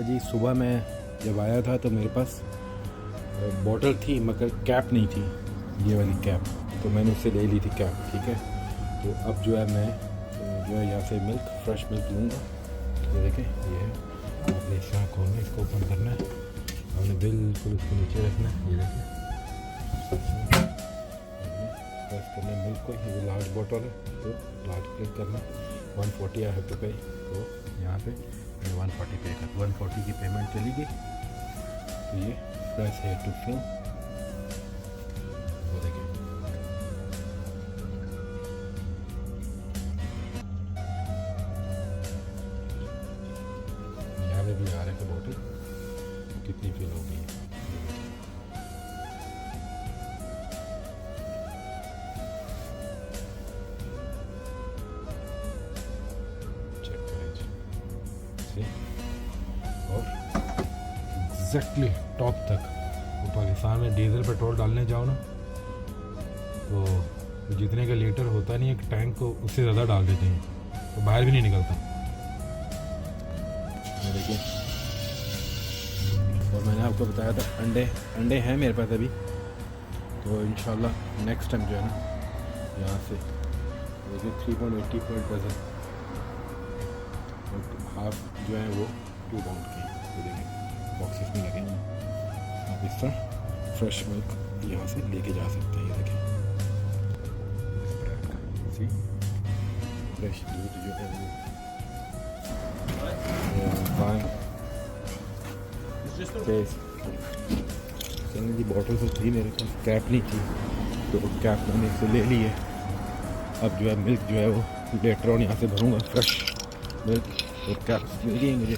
जी सुबह मैं जब आया था तो मेरे पास बॉटल थी मगर कैप नहीं थी, ये वाली कैप, तो मैंने उससे ले ली थी कैप। ठीक है, तो अब जो है मैं जो है यहाँ से मिल्क, फ्रेश मिल्क लूँगा। ये देखें, ये है, आपने इस तरह खोलना है, इसको ओपन करना है, आपने बिल्कुल इसको नीचे रखना है। ये देखें, प्रेस करना है मिल्क को। ये लार्ज बॉटल है तो लार्ज क्लिक करना, 140 आई हैव टू पे। तो यहाँ पे 140 पे कर, 140 की पेमेंट चली गई। तो ये प्रेस है टू फिल, वो देखिए यहाँ पे भी आ रहा है बॉटल कितनी फिल हो गई है। चेक करें जी, और एग्जैक्टली टॉप तक। तो पाकिस्तान में डीजल पेट्रोल डालने जाओ ना तो जितने का लीटर होता नहीं एक टैंक को, उससे ज़्यादा डाल देते हैं, तो बाहर भी नहीं निकलता। देखिए, और मैंने आपको बताया था अंडे हैं मेरे पास अभी, तो इंशाल्लाह नेक्स्ट टाइम जो है ना यहाँ से देखिए 3.80 पर डजन, हाफ जो है वो 2 पाउंड के। तो देखिए बॉक्सेस में लगे हैं, आप इस तरह फ्रेश मिल्क यहाँ से लेके जा सकते हैं। ये देखें, फ्रेश दूध जो है वो जी बॉटल तो थी मेरे पास, कैप नहीं थी, तो कैप मैंने इससे ले ली है। अब जो है मिल्क जो है वो लेटर ऑन यहाँ से भरूँगा, फ्रेश मिल्क, और कैप मिल गई मुझे।